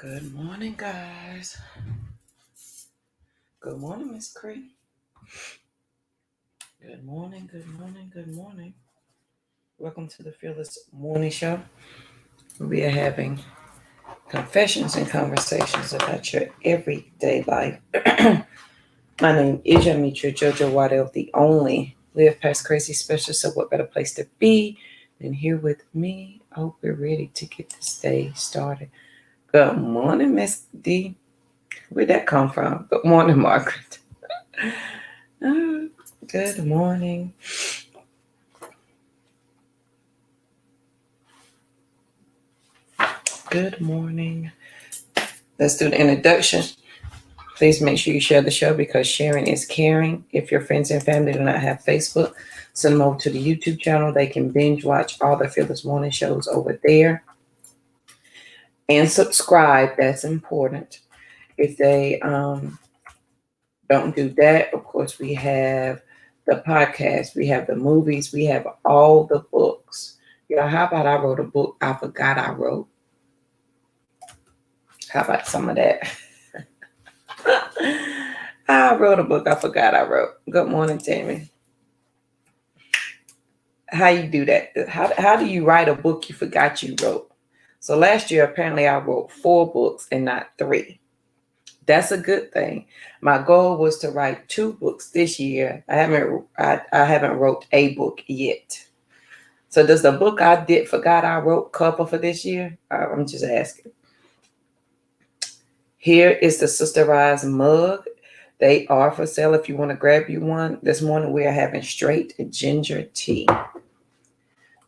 Good morning, guys. Good morning, Miss Cree. Good morning, good morning, good morning. Welcome to the Fearless Morning Show. We are having confessions and conversations about your everyday life. My name is Yamitra Jojo Waddell, the only Live Past Crazy specialist. So what better place to be than here with me? I hope we're ready to get this day started. Good morning, Miss D. Where'd that come from? Good morning, Margaret. Good morning. Good morning. Let's do the introduction. Please make sure you share the show because sharing is caring. If your friends and family do not have Facebook, send them over to the YouTube channel. They can binge watch all the Fearless Morning shows over there. And subscribe. That's important. If they don't do that, of course, we have the podcast. We have the movies. We have all the books. How about I wrote a book I forgot I wrote? How about some of that? I wrote a book I forgot I wrote. Good morning, Tammy. How you do that? How do you write a book you forgot you wrote? So last year, apparently I wrote 4 books and not 3. That's a good thing. My goal was to write 2 books this year. I haven't wrote a book yet. So does the book I forgot I wrote cover for this year? I'm just asking. Here is the Sister Rise mug. They are for sale if you want to grab you one. This morning we are having straight ginger tea.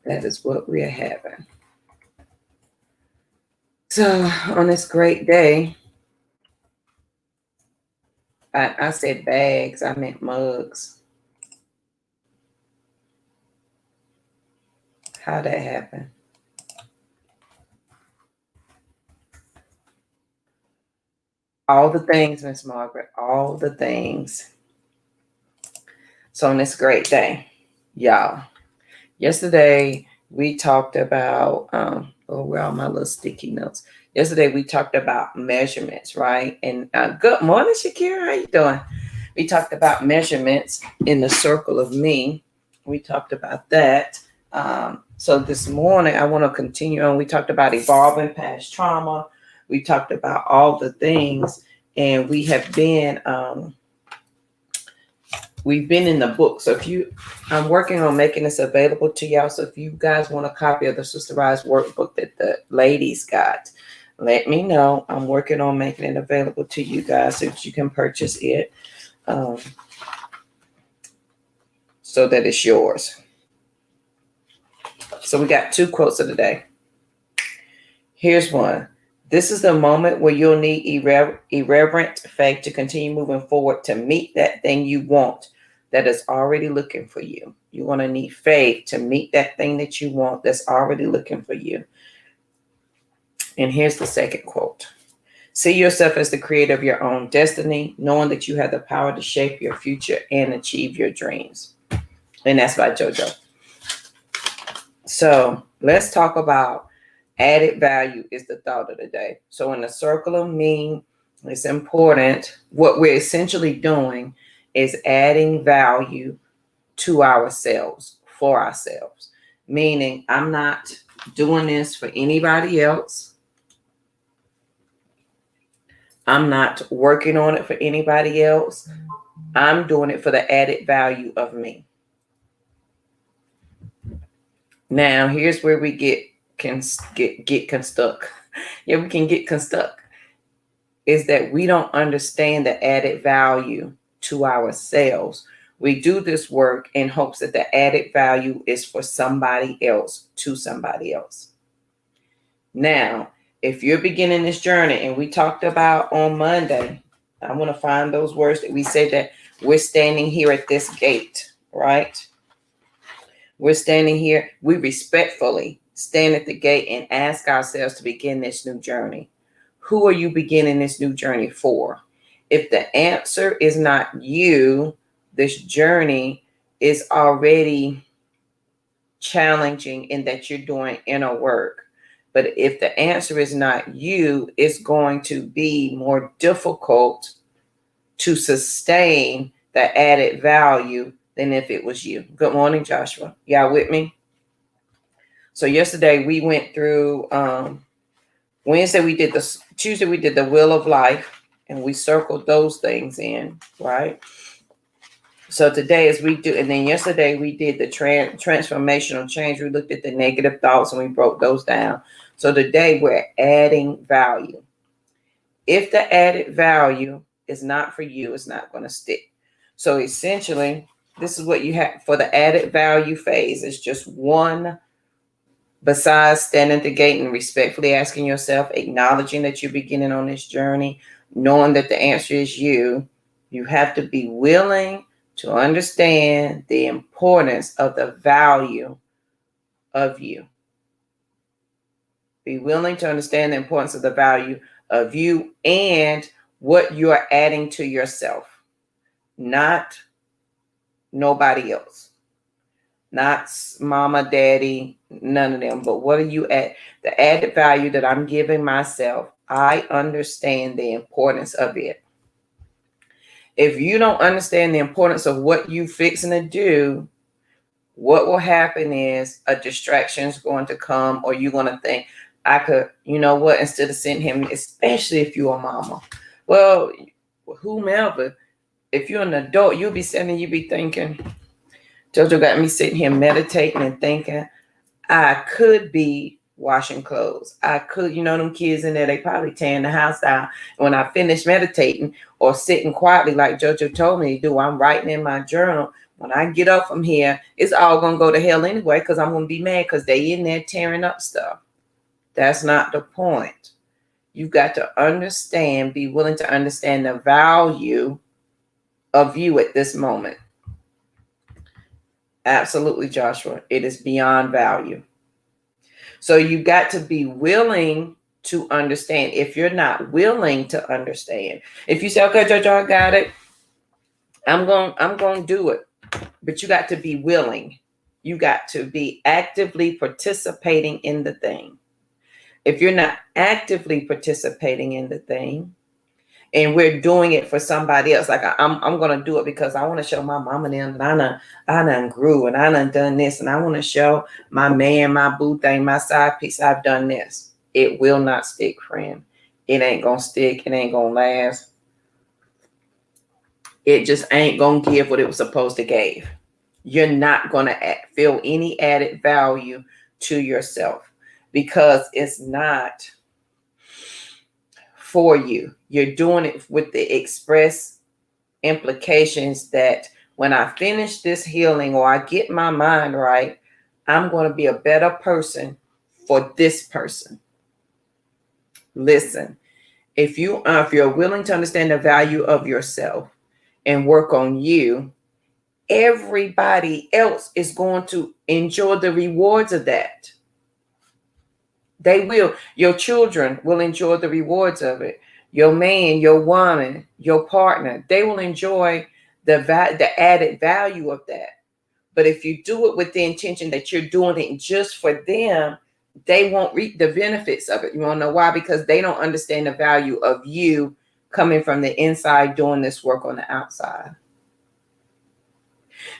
That is what we are having. So on this great day, I said bags, I meant mugs. How'd that happen? All the things, Miss Margaret, all the things. So on this great day, y'all, yesterday we talked about, where are my little sticky notes? Yesterday we talked about measurements, right? And good morning, Shakira, how you doing? We talked about measurements in the circle of me. We talked about that. So this morning I want to continue on. We talked about evolving past trauma. We talked about all the things, and we have been we've been in the book. So I'm working on making this available to y'all. So if you guys want a copy of the Sister Rise workbook that the ladies got, let me know. I'm working on making it available to you guys so that you can purchase it, so that it's yours. So we got 2 quotes of the day. Here's one. This is the moment where you'll need irreverent faith to continue moving forward to meet that thing you want that is already looking for you. You're going to need faith to meet that thing that you want that's already looking for you. And here's the second quote. See yourself as the creator of your own destiny, knowing that you have the power to shape your future and achieve your dreams. And that's by JoJo. So let's talk about added value is the thought of the day. So in the circle of me, it's important. What we're essentially doing is adding value to ourselves, for ourselves. Meaning I'm not doing this for anybody else. I'm not working on it for anybody else. I'm doing it for the added value of me. Now, here's where we get stuck. Yeah, we can get stuck. Is that we don't understand the added value to ourselves. We do this work in hopes that the added value is for somebody else, to somebody else. Now, if you're beginning this journey, and we talked about on Monday, I want to find those words that we said that we're standing here at this gate, right? We're standing here. We respectfully stand at the gate and ask ourselves to begin this new journey. Who are you beginning this new journey for? If the answer is not you, this journey is already challenging in that you're doing inner work. But if the answer is not you, it's going to be more difficult to sustain the added value than if it was you. Good morning, Joshua. Y'all with me? So yesterday we went through, Wednesday we did Tuesday we did the Wheel of Life, and we circled those things in, right? So today as we do, and then yesterday we did the transformational change. We looked at the negative thoughts and we broke those down. So today we're adding value. If the added value is not for you, it's not going to stick. So essentially, this is what you have for the added value phase. It's just one. Besides standing at the gate and respectfully asking yourself, acknowledging that you're beginning on this journey, knowing that the answer is you, you have to be willing to understand the importance of the value of you. Be willing to understand the importance of the value of you and what you are adding to yourself, not nobody else. Not mama, daddy, none of them. But what are you at? The added value that I'm giving myself, I understand the importance of it. If you don't understand the importance of what you fixing to do, what will happen is a distraction is going to come, or you're going to think, I could, you know what, instead of sending him, especially if you're a mama. Well, whomever, if you're an adult, you'll be thinking, JoJo got me sitting here meditating and thinking, I could be washing clothes. I could, them kids in there, they probably tearing the house down. When I finish meditating or sitting quietly like JoJo told me to do, I'm writing in my journal. When I get up from here, it's all going to go to hell anyway because I'm going to be mad because they in there tearing up stuff. That's not the point. You've got to understand, be willing to understand the value of you at this moment. Absolutely, Joshua. It is beyond value. So you got to be willing to understand. If you're not willing to understand, if you say, okay, JoJo, I got it, I'm going to do it. But you got to be willing. You got to be actively participating in the thing. If you're not actively participating in the thing, and we're doing it for somebody else, like I'm going to do it because I want to show my mama and them I done grew and I done this, and I want to show my man, my boo thing, my side piece, I've done this. It will not stick, friend. It ain't going to stick. It ain't going to last. It just ain't going to give what it was supposed to give. You're not going to feel any added value to yourself because it's not for you. You're doing it with the express implications that when I finish this healing or I get my mind right, I'm going to be a better person for this person. Listen, if you're willing to understand the value of yourself and work on you, everybody else is going to enjoy the rewards of that. They will. Your children will enjoy the rewards of it. Your man, your woman, your partner, they will enjoy the added value of that. But if you do it with the intention that you're doing it just for them, they won't reap the benefits of it. You want to know why? Because they don't understand the value of you coming from the inside doing this work on the outside.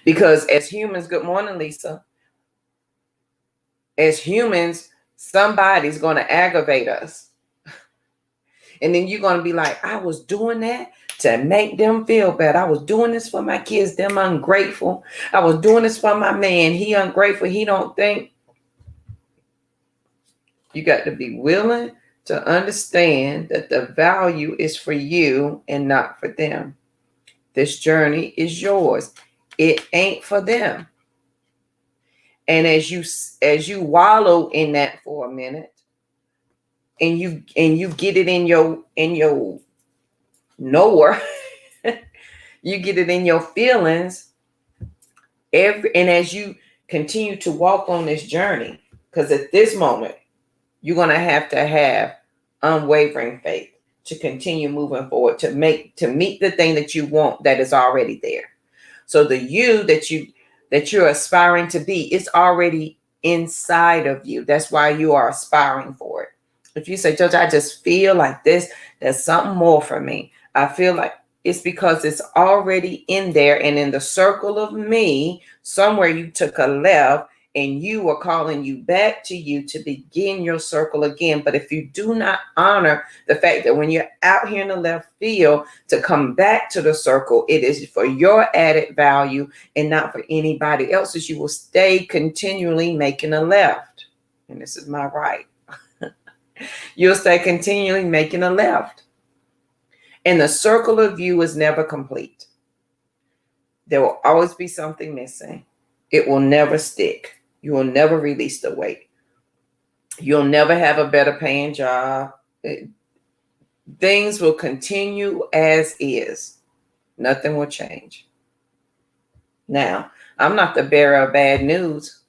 Because as humans, good morning, Lisa. As humans, somebody's going to aggravate us. And then you're going to be like, I was doing that to make them feel bad. I was doing this for my kids. Them ungrateful. I was doing this for my man. He ungrateful. He don't think. You got to be willing to understand that the value is for you and not for them. This journey is yours. It ain't for them. And as you wallow in that for a minute, and you get it in your knower, you get it in your feelings, and as you continue to walk on this journey, because at this moment, you're going to have unwavering faith to continue moving forward, to meet the thing that you want that is already there. So the you that you're aspiring to be, it's already inside of you. That's why you are aspiring for it. If you say, Judge, I just feel like this, there's something more for me. I feel like it's because it's already in there, and in the circle of me, somewhere you took a left, and you are calling you back to you to begin your circle again. But if you do not honor the fact that when you're out here in the left field to come back to the circle, it is for your added value and not for anybody else's, you will stay continually making a left. And this is my right. You'll stay continually making a left. And the circle of you is never complete. There will always be something missing. It will never stick. You will never release the weight. You'll never have a better paying job. Things will continue as is. Nothing will change. Now, I'm not the bearer of bad news.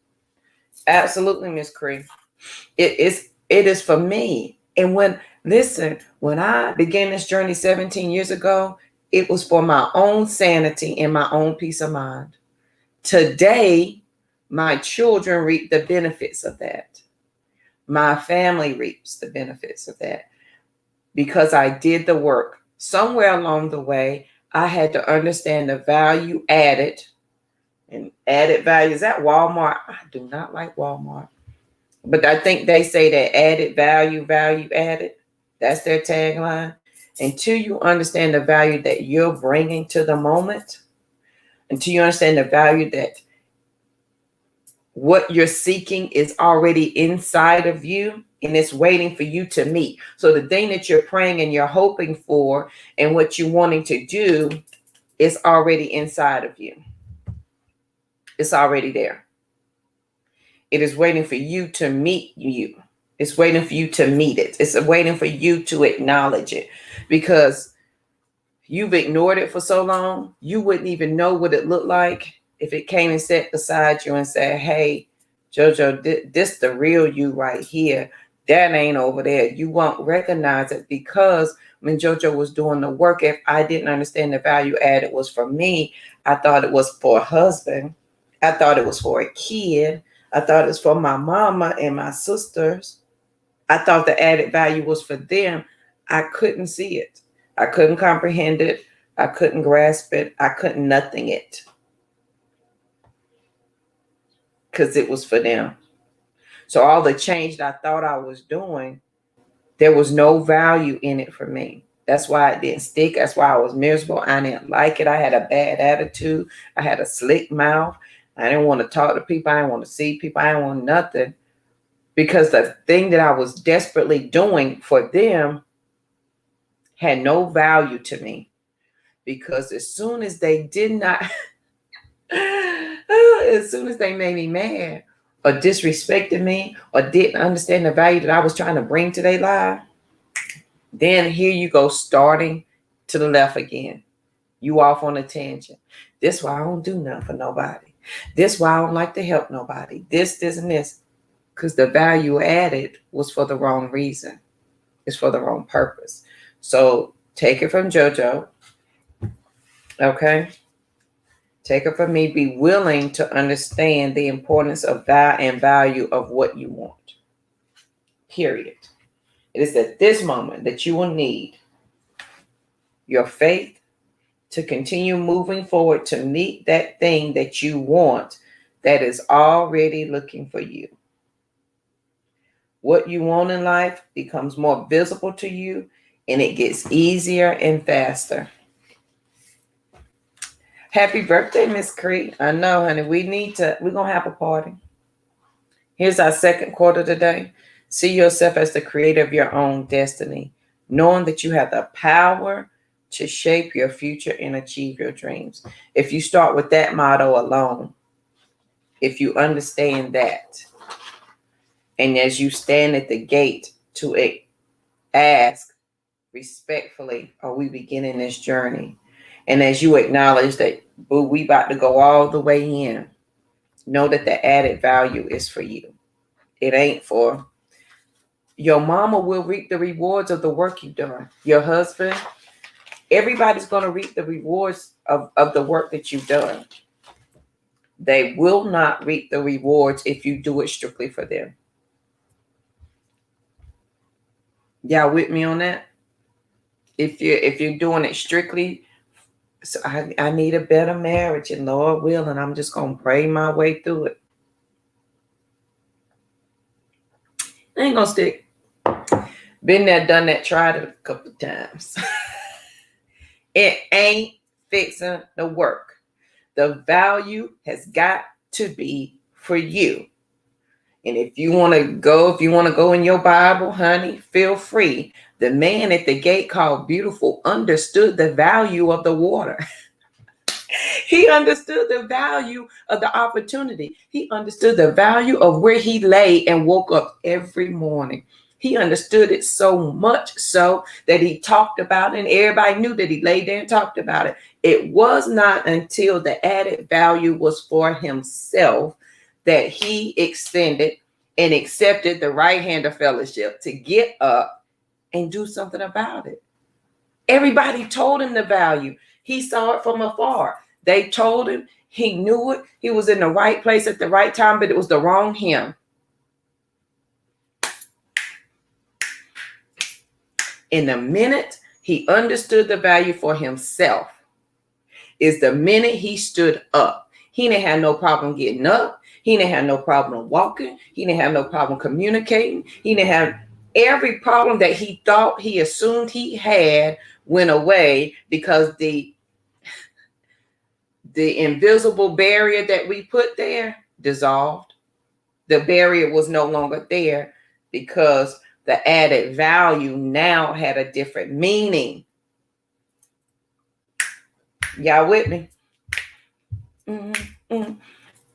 Absolutely, Miss Cree. It is for me. And when I began this journey 17 years ago, it was for my own sanity and my own peace of mind. Today, my children reap the benefits of that. My family reaps the benefits of that because I did the work. Somewhere along the way, I had to understand the value added. And added value is at Walmart. I do not like Walmart. But I think they say that added value added. That's their tagline. Until you understand the value that you're bringing to the moment, until you understand the value that what you're seeking is already inside of you and it's waiting for you to meet. So the thing that you're praying and you're hoping for and what you're wanting to do is already inside of you. It's already there. It is waiting for you to meet you. It's waiting for you to meet it. It's waiting for you to acknowledge it, because you've ignored it for so long, you wouldn't even know what it looked like if it came and sat beside you and said, hey, JoJo, this the real you right here. That ain't over there. You won't recognize it, because when JoJo was doing the work, if I didn't understand the value added was for me, I thought it was for a husband. I thought it was for a kid. I thought it was for my mama and my sisters. I thought the added value was for them. I couldn't see it. I couldn't comprehend it. I couldn't grasp it. I couldn't nothing it. Because it was for them. So all the change that I thought I was doing, there was no value in it for me. That's why it didn't stick. That's why I was miserable. I didn't like it. I had a bad attitude. I had a slick mouth. I didn't want to talk to people. I didn't want to see people. I didn't want nothing. Because the thing that I was desperately doing for them had no value to me. Because as soon as they did not... as soon as they made me mad or disrespected me or didn't understand the value that I was trying to bring to their life, then here you go, starting to the left again. You off on a tangent. This why I don't do nothing for nobody. This why I don't like to help nobody. This, and this. Because the value added was for the wrong reason. It's for the wrong purpose. So take it from JoJo. Okay? Take it from me. Be willing to understand the importance of that and value of what you want. Period. It is at this moment that you will need your faith to continue moving forward to meet that thing that you want that is already looking for you. What you want in life becomes more visible to you, and it gets easier and faster. Happy birthday, Miss Cree. I know, honey. We're going to have a party. Here's our second quarter today. See yourself as the creator of your own destiny, knowing that you have the power to shape your future and achieve your dreams. If you start with that motto alone, if you understand that, and as you stand at the gate to ask respectfully, are we beginning this journey? And as you acknowledge that, boo, we about to go all the way in, know that the added value is for you. It ain't for your mama. Will reap the rewards of the work you've done. Your husband, everybody's going to reap the rewards of the work that you've done. They will not reap the rewards if you do it strictly for them. Y'all with me on that? If you're doing it strictly, so I need a better marriage, and Lord will, and I'm just gonna pray my way through it. It ain't gonna stick. Been there, done that, tried it a couple of times. It ain't fixing the work. The value has got to be for you. And if you want to go in your Bible, honey, feel free. The man at the gate called Beautiful understood the value of the water. He understood the value of the opportunity. He understood the value of where he lay and woke up every morning. He understood it so much so that he talked about it, and everybody knew that he laid there and talked about it. It was not until the added value was for himself that he extended and accepted the right hand of fellowship to get up and do something about it. Everybody told him the value. He saw it from afar. They told him, he knew it. He was in the right place at the right time, but it was the wrong him. In the minute he understood the value for himself is the minute he stood up. He didn't have no problem getting up. He didn't have no problem walking. He didn't have no problem communicating. He didn't have every problem that he thought he assumed he had went away because the invisible barrier that we put there dissolved. The barrier was no longer there because the added value now had a different meaning. Y'all with me?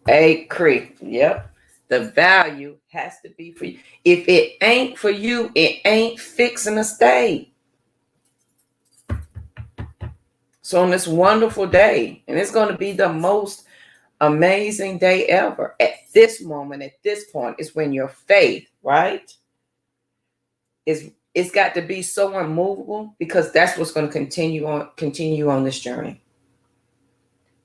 A Cree. Yep. The value has to be for you. If it ain't for you, it ain't fixing to stay. So on this wonderful day, and it's going to be the most amazing day ever, at this moment, at this point, is when your faith, right? It's got to be so immovable, because that's what's going to continue on this journey.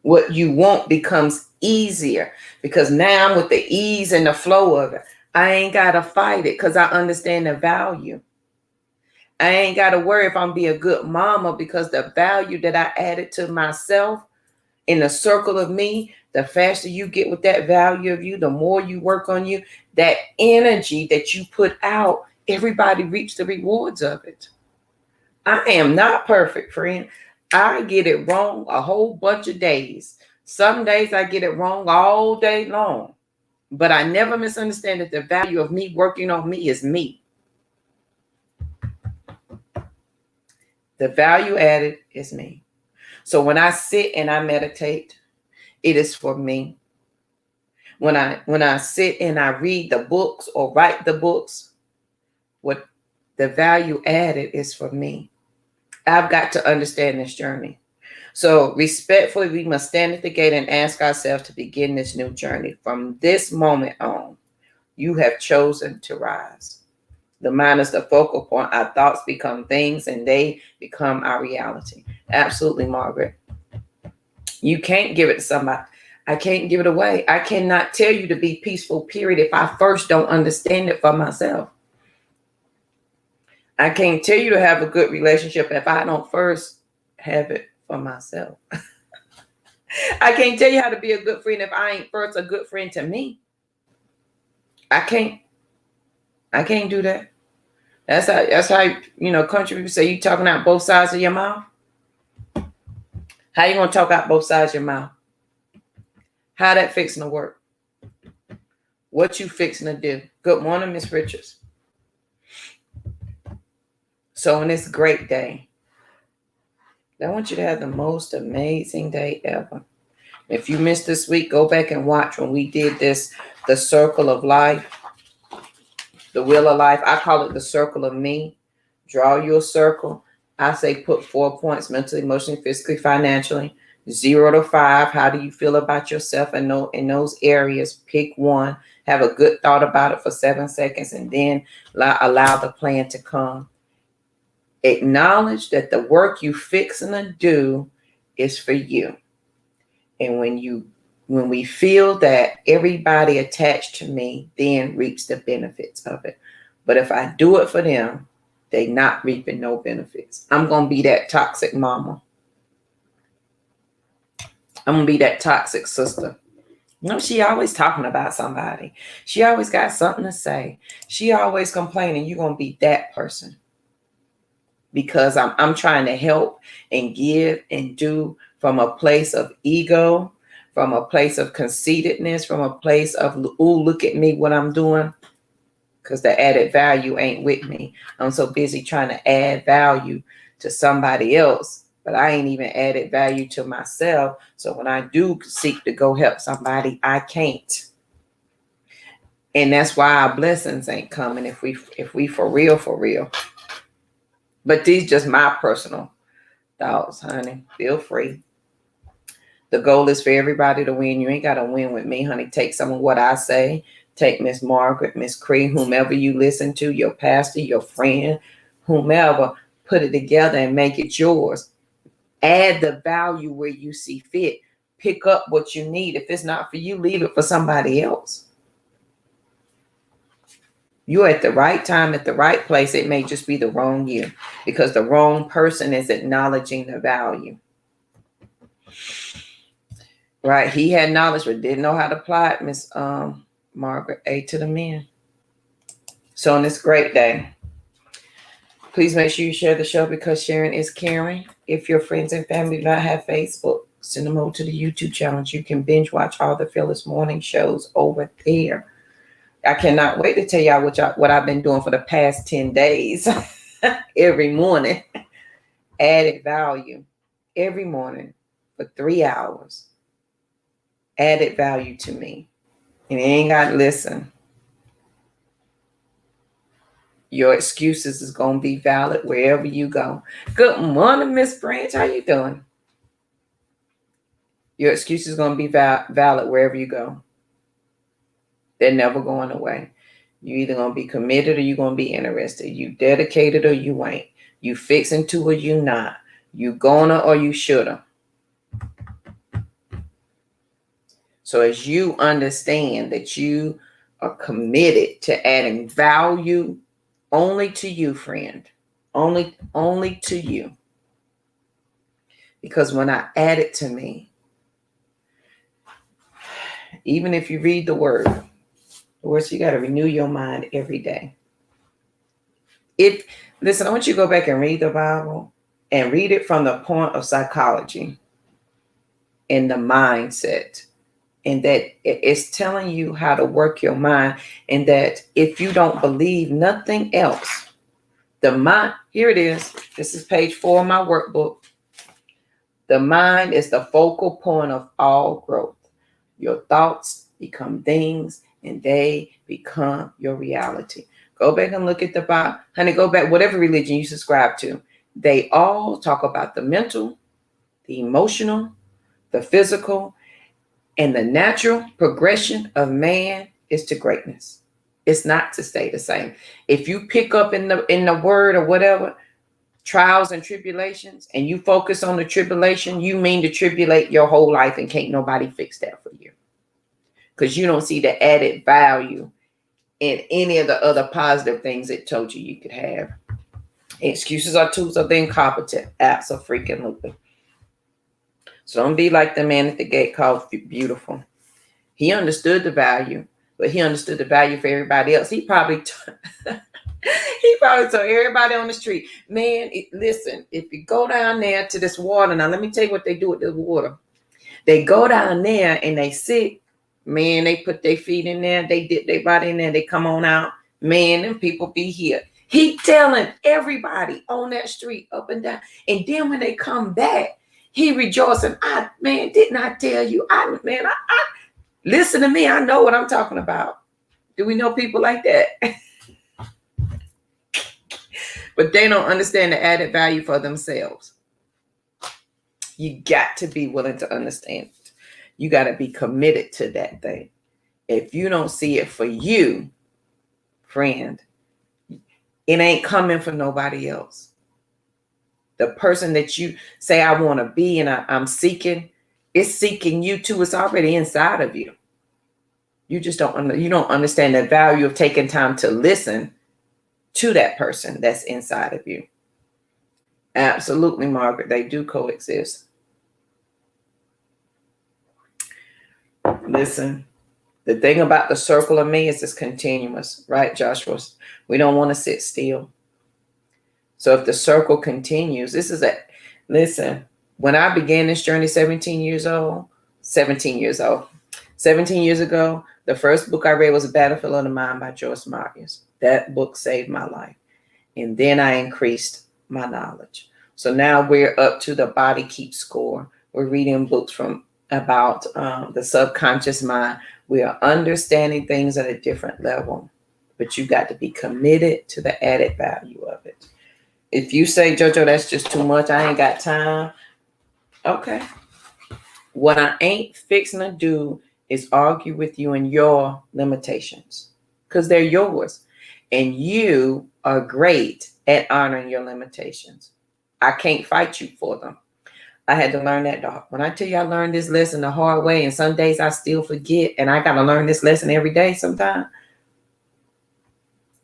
What you want becomes easier, because now I'm with the ease and the flow of it. I ain't got to fight it because I understand the value. I ain't got to worry if I'm be a good mama, because the value that I added to myself in the circle of me, the faster you get with that value of you, the more you work on you, that energy that you put out, everybody reaps the rewards of it. I am not perfect, friend. I get it wrong a whole bunch of days. Some days I get it wrong all day long. But I never misunderstand that the value of me working on me is me. The value added is me. So when I sit and I meditate, it is for me. When I sit and I read the books or write the books, what the value added is for me. I've got to understand this journey. So respectfully, we must stand at the gate and ask ourselves to begin this new journey. From this moment on, you have chosen to rise. The mind is the focal point. Our thoughts become things, and they become our reality. Absolutely, Margaret. You can't give it to somebody. I can't give it away. I cannot tell you to be peaceful, period, if I first don't understand it for myself. I can't tell you to have a good relationship if I don't first have it for myself. I can't tell you how to be a good friend if I ain't first a good friend to me. I can't do that. That's how country people say you talking out both sides of your mouth. How you gonna talk out both sides of your mouth? How that fixing to work? What you fixing to do? Good morning, Miss Richards. So on this great day, I want you to have the most amazing day ever. If you missed this week, go back and watch when we did this, the circle of life, the wheel of life. I call it the circle of me. Draw your circle. I say put 4 points: mentally, emotionally, physically, financially. 0 to 5. How do you feel about yourself in those areas? Pick one. Have a good thought about it for 7 seconds, and then allow the plan to come. Acknowledge that the work you fixing to do is for you. And when you When we feel that everybody attached to me then reaps the benefits of it. But if I do it for them, they not reaping no benefits. I'm going to be that toxic mama. I'm going to be that toxic sister. No, she always talking about somebody. She always got something to say. She always complaining. You're going to be that person. Because I'm trying to help and give and do from a place of ego, from a place of conceitedness, from a place of, ooh, look at me, what I'm doing. Because the added value ain't with me. I'm so busy trying to add value to somebody else, but I ain't even added value to myself. So when I do seek to go help somebody, I can't. And that's why our blessings ain't coming if we for real. But these just my personal thoughts, honey. Feel free. The goal is for everybody to win. You ain't got to win with me, honey. Take some of what I say. Take Miss Margaret, Miss Cree, whomever you listen to, your pastor, your friend, whomever, put it together and make it yours. Add the value where you see fit. Pick up what you need. If it's not for you, leave it for somebody else. You're at the right time, at the right place. It may just be the wrong you because the wrong person is acknowledging the value. Right? He had knowledge but didn't know how to apply it, Miss Margaret. A to the men. So on this great day, please make sure you share the show because sharing is caring. If your friends and family do not have Facebook, send them over to the YouTube channel. You can binge watch all the Phyllis morning shows over there. I cannot wait to tell y'all what I've been doing for the past 10 days. Every morning. Added value. Every morning for 3 hours. Added value to me. And you ain't got to listen. Your excuses is going to be valid wherever you go. Good morning, Miss Branch. How you doing? Your excuse is going to be valid wherever you go. They're never going away. You're either going to be committed or you're going to be interested. You dedicated or you ain't. You fixing to or you not. You gonna or you shoulda. So as you understand that you are committed to adding value only to you, friend. Only to you. Because when I add it to me, even if you read the word, you got to renew your mind every day. Listen, I want you to go back and read the Bible and read it from the point of psychology and the mindset. And that it's telling you how to work your mind. And that if you don't believe nothing else, the mind, here it is. This is page 4 of my workbook. The mind is the focal point of all growth. Your thoughts become things and they become your reality. Go back and look at the Bible. Honey, go back, whatever religion you subscribe to. They all talk about the mental, the emotional, the physical, and the natural progression of man is to greatness. It's not to stay the same. If you pick up in the word or whatever, trials and tribulations, and you focus on the tribulation, you mean to tribulate your whole life and can't nobody fix that for you. Because you don't see the added value in any of the other positive things it told you could have. Excuses are tools of the incompetent. Absolutely. So don't be like the man at the gate called Beautiful. He understood the value, but he understood the value for everybody else. He probably told everybody on the street, man, listen, if you go down there to this water, now let me tell you what they do with this water. They go down there and they sit. Man, they put their feet in there. They dip their body in there. They come on out. Man, them people be here. He telling everybody on that street up and down. And then when they come back, he rejoicing. Didn't I tell you? Listen to me. I know what I'm talking about. Do we know people like that? But they don't understand the added value for themselves. You got to be willing to understand it. You got to be committed to that thing. If you don't see it for you, friend, it ain't coming for nobody else. The person that you say I want to be and I'm seeking, It's seeking you too. It's already inside of you. You just don't understand the value of taking time to listen to that person that's inside of you. Absolutely, Margaret. They do coexist. Listen, the thing about the circle of me is it's continuous, right, Joshua? We don't want to sit still. So if the circle continues, listen, when I began this journey 17 years ago, the first book I read was A Battlefield of the Mind by Joyce Myers. That book saved my life. And then I increased my knowledge. So now we're up to The Body Keeps Score. We're reading books about the subconscious mind. We are understanding things at a different level, but you got to be committed to the added value of it. If you say, JoJo, that's just too much, I ain't got time. Okay. What I ain't fixing to do is argue with you and your limitations, because they're yours. And you are great at honoring your limitations. I can't fight you for them. I had to learn that, dog. When I tell you I learned this lesson the hard way, and some days I still forget, and I got to learn this lesson every day sometimes,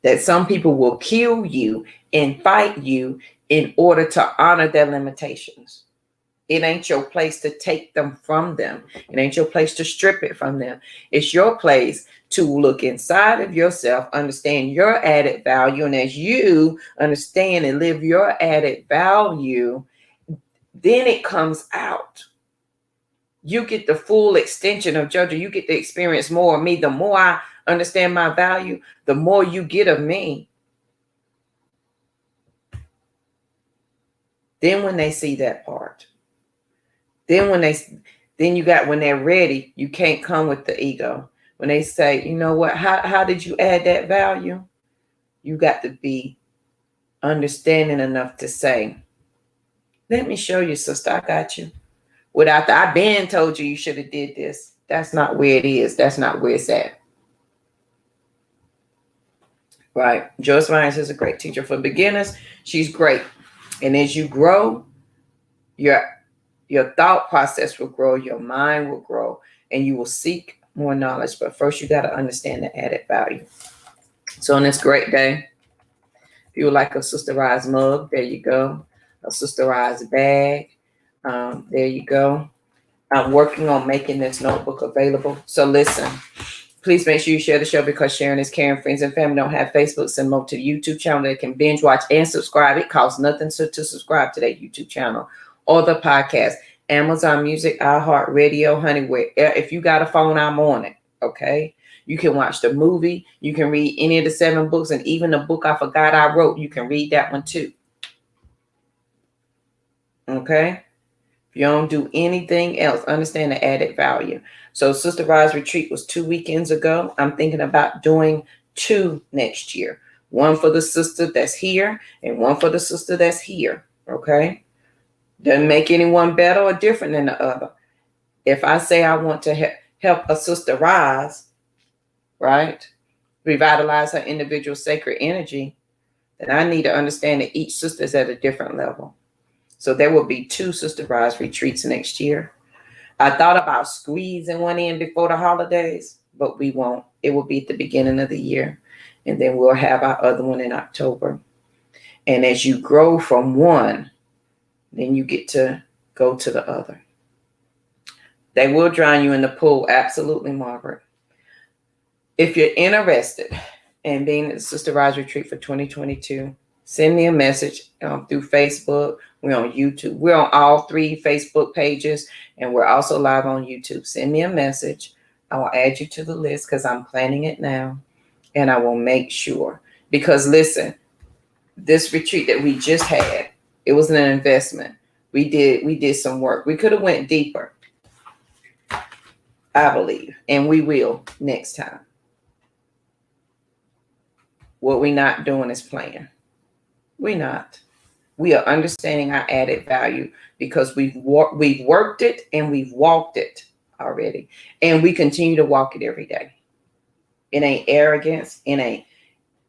that some people will kill you and fight you in order to honor their limitations. It ain't your place to take them from them. It ain't your place to strip it from them. It's your place to look inside of yourself, understand your added value. And as you understand and live your added value, then it comes out. You get the full extension of JoJo. You get to experience more of me. The more I understand my value, the more you get of me. Then when they see that part, when they're ready, you can't come with the ego. When they say, you know what, how did you add that value? You got to be understanding enough to say, let me show you, sister, I got you. Without the, I been told you should have did this. That's not where it is. That's not where it's at. Right. Joyce Myers is a great teacher for beginners. She's great. And as you grow, your thought process will grow, your mind will grow, and you will seek more knowledge. But first, you got to understand the added value. So on this great day, if you would like a Sister Rise mug, there you go. A Sister Rise bag, there you go. I'm working on making this notebook available. So listen, please make sure you share the show, because sharing is caring. Friends and family don't have Facebook, send them over to the YouTube channel. They can binge watch and subscribe. It costs nothing to subscribe to that YouTube channel or the podcast. Amazon Music, iHeartRadio, honey, if you got a phone, I'm on it. Okay. You can watch the movie. You can read any of the 7 books, and even the book I forgot I wrote. You can read that one too. Okay. If you don't do anything else, understand the added value. So Sister Rise Retreat was 2 weekends ago. I'm thinking about doing 2 next year. One for the sister that's here and one for the sister that's here. Okay. Doesn't make anyone better or different than the other. If I say I want to help a sister rise, right, revitalize her individual sacred energy, then I need to understand that each sister is at a different level. So there will be 2 Sister Rise retreats next year. I thought about squeezing one in before the holidays, but we won't. It will be at the beginning of the year. And then we'll have our other one in October. And as you grow from one, then you get to go to the other. They will drown you in the pool. Absolutely, Margaret. If you're interested in being at the Sister Rise Retreat for 2022, send me a message through Facebook. We're on YouTube. We're on all 3 Facebook pages, and we're also live on YouTube. Send me a message. I will add you to the list because I'm planning it now, and I will make sure. Because listen, this retreat that we just had, it was an investment. We did some work. We could have went deeper, I believe, and we will next time. What we're not doing is playing. We're not. We are understanding our added value because we've worked it and we've walked it already, and we continue to walk it every day. It ain't arrogance. It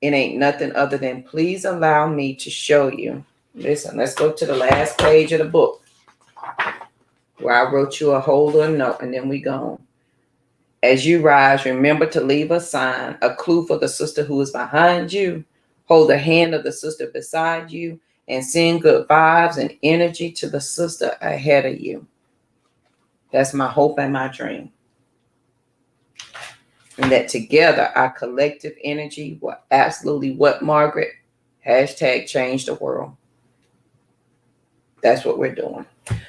ain't nothing other than, please allow me to show you. Listen, let's go to the last page of the book. where I wrote you a hold or a note, and then we gone. As you rise, remember to leave a sign, a clue for the sister who is behind you. Hold the hand of the sister beside you and send good vibes and energy to the sister ahead of you. That's my hope and my dream. And that together, our collective energy will absolutely what, Margaret? Hashtag change the world. That's what we're doing.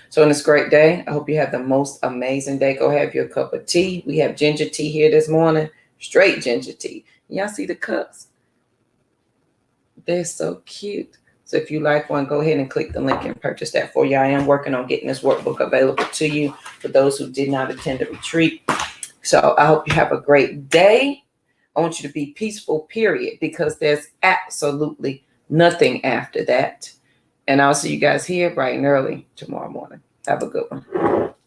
So on this great day, I hope you have the most amazing day. Go have your cup of tea. We have ginger tea here this morning, straight ginger tea. Y'all see the cups? They're so cute. So if you like one, go ahead and click the link and purchase that for you. I am working on getting this workbook available to you for those who did not attend the retreat. So I hope you have a great day. I want you to be peaceful, period, because there's absolutely nothing after that. And I'll see you guys here bright and early tomorrow morning. Have a good one.